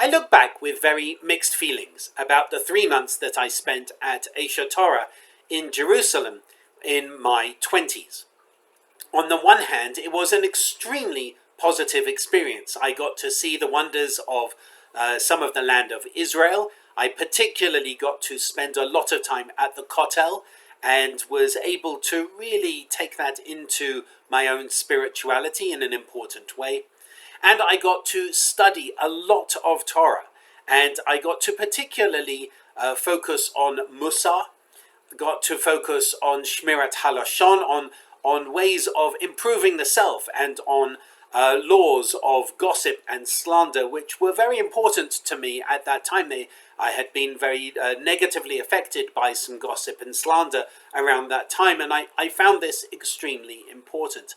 I look back with very mixed feelings about the 3 months that I spent at Aish Torah in Jerusalem in my 20s. On the one hand, it was an extremely positive experience. I got to see the wonders of some of the land of Israel. I particularly got to spend a lot of time at the Kotel and was able to really take that into my own spirituality in an important way. And I got to study a lot of Torah, and I got to particularly focus on Musar, got to focus on Shmirat Halashon, on ways of improving the self, and on laws of gossip and slander, which were very important to me at that time. I had been very negatively affected by some gossip and slander around that time, and I found this extremely important.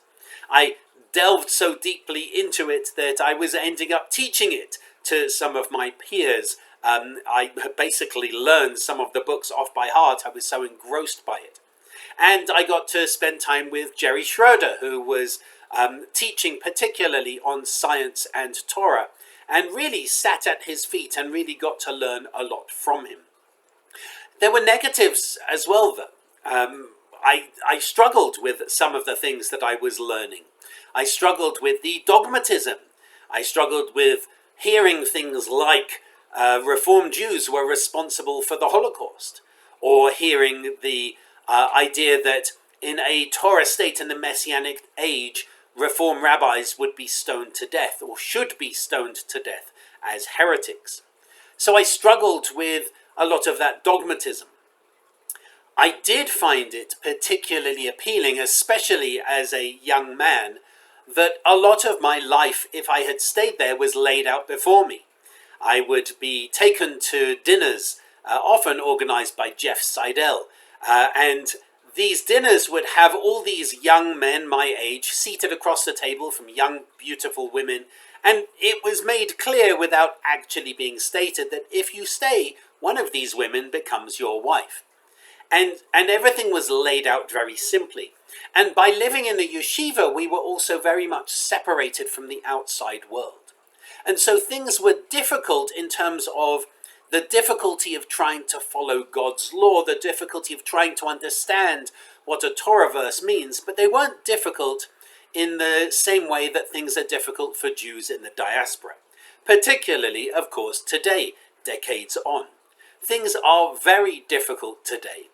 I delved so deeply into it that I was ending up teaching it to some of my peers. I basically learned some of the books off by heart. I was so engrossed by it. And I got to spend time with Jerry Schroeder, who was teaching particularly on science and Torah, and really sat at his feet and really got to learn a lot from him. There were negatives as well, though. I struggled with some of the things that I was learning. I struggled with the dogmatism. I struggled with hearing things like Reform Jews were responsible for the Holocaust, or hearing the idea that in a Torah state in the Messianic age, Reform rabbis would be stoned to death, or should be stoned to death, as heretics. So I struggled with a lot of that dogmatism. I did find it particularly appealing, especially as a young man, that a lot of my life, if I had stayed there, was laid out before me. I would be taken to dinners, often organized by Jeff Seidel, and these dinners would have all these young men my age seated across the table from young, beautiful women, and it was made clear without actually being stated that if you stay, one of these women becomes your wife. And everything was laid out very simply. And by living in the yeshiva, we were also very much separated from the outside world. And so things were difficult in terms of the difficulty of trying to follow God's law, the difficulty of trying to understand what a Torah verse means, but they weren't difficult in the same way that things are difficult for Jews in the diaspora. Particularly, of course, today, decades on. Things are very difficult today.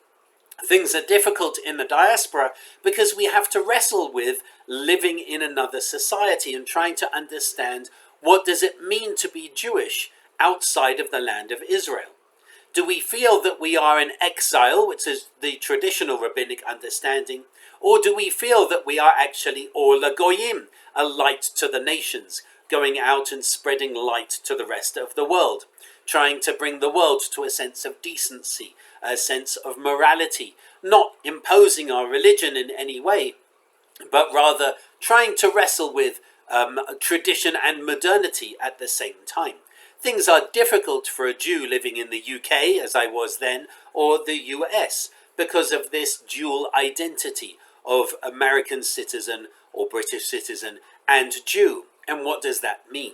Things are difficult in the diaspora because we have to wrestle with living in another society and trying to understand what does it mean to be Jewish outside of the land of Israel. Do we feel that we are in exile, which is the traditional rabbinic understanding, or do we feel that we are actually Or LaGoyim, a light to the nations, going out and spreading light to the rest of the world, trying to bring the world to a sense of decency, a sense of morality, not imposing our religion in any way, but rather trying to wrestle with tradition and modernity at the same time. Things are difficult for a Jew living in the UK, as I was then, or the US, because of this dual identity of American citizen or British citizen and Jew. And what does that mean?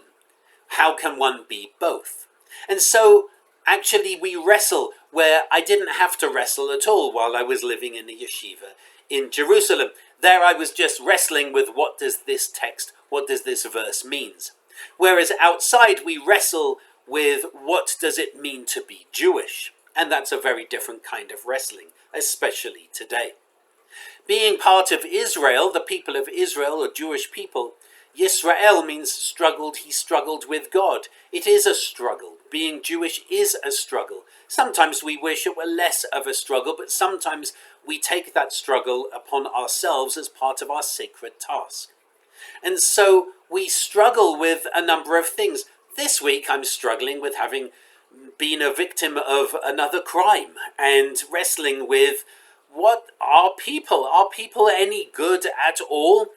How can one be both? And so, actually, we wrestle where I didn't have to wrestle at all while I was living in the yeshiva in Jerusalem. There I was just wrestling with what does this text, what does this verse means? Whereas outside we wrestle with what does it mean to be Jewish? And that's a very different kind of wrestling, especially today. Being part of Israel, the people of Israel, or Jewish people, Yisrael means struggled, he struggled with God. It is a struggle. Being Jewish is a struggle. Sometimes we wish it were less of a struggle, but sometimes we take that struggle upon ourselves as part of our sacred task. And so we struggle with a number of things. This week I'm struggling with having been a victim of another crime and wrestling with what are people? Are people any good at all?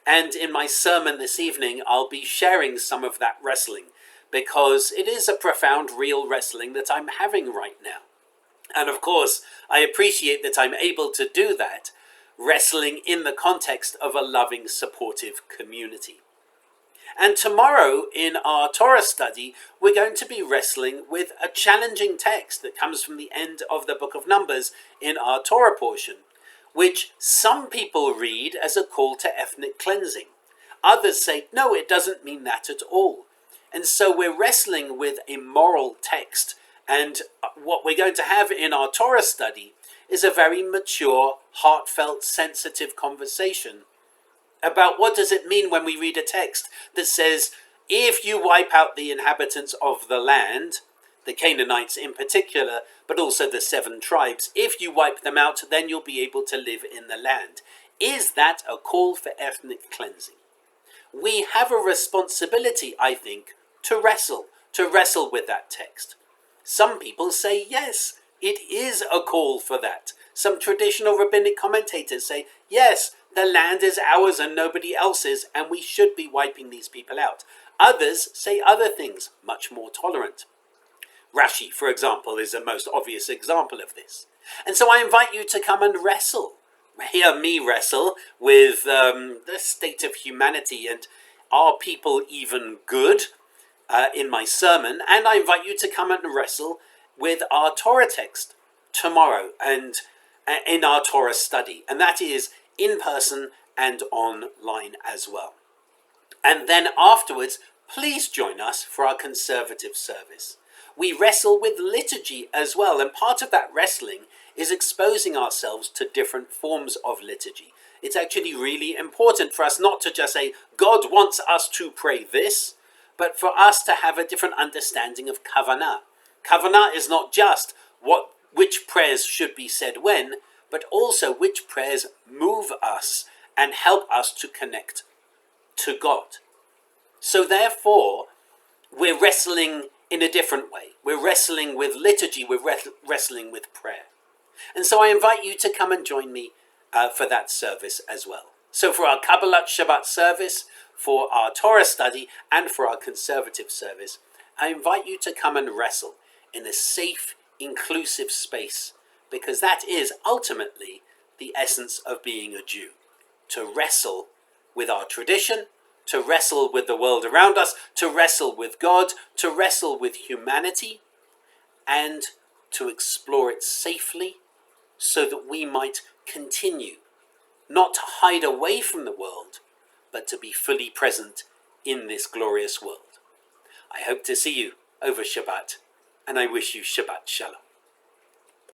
And in my sermon this evening, I'll be sharing some of that wrestling because it is a profound, real wrestling that I'm having right now. And of course, I appreciate that I'm able to do that, wrestling in the context of a loving, supportive community. And tomorrow in our Torah study, we're going to be wrestling with a challenging text that comes from the end of the book of Numbers in our Torah portion, which some people read as a call to ethnic cleansing. Others say, no, it doesn't mean that at all. And so we're wrestling with a moral text. And what we're going to have in our Torah study is a very mature, heartfelt, sensitive conversation about what does it mean when we read a text that says, if you wipe out the inhabitants of the land, the Canaanites in particular, but also the 7 tribes, if you wipe them out, then you'll be able to live in the land. Is that a call for ethnic cleansing? We have a responsibility, I think, to wrestle with that text. Some people say, yes, it is a call for that. Some traditional rabbinic commentators say, yes, the land is ours and nobody else's, and we should be wiping these people out. Others say other things, much more tolerant. Rashi, for example, is the most obvious example of this. And so I invite you to come and wrestle. Hear me wrestle with the state of humanity and are people even good in my sermon. And I invite you to come and wrestle with our Torah text tomorrow and in our Torah study. And that is in person and online as well. And then afterwards, please join us for our conservative service. We wrestle with liturgy as well, and part of that wrestling is exposing ourselves to different forms of liturgy. It's actually really important for us not to just say, God wants us to pray this, but for us to have a different understanding of kavanah. Kavanah is not just which prayers should be said when, but also which prayers move us and help us to connect to God. So therefore, we're wrestling in a different way. We're wrestling with liturgy, we're wrestling with prayer. And so I invite you to come and join me for that service as well. So for our Kabbalat Shabbat service, for our Torah study, and for our conservative service, I invite you to come and wrestle in a safe, inclusive space, because that is ultimately the essence of being a Jew. To wrestle with our tradition, to wrestle with the world around us, to wrestle with God, to wrestle with humanity, and to explore it safely so that we might continue, not to hide away from the world, but to be fully present in this glorious world. I hope to see you over Shabbat, and I wish you Shabbat Shalom.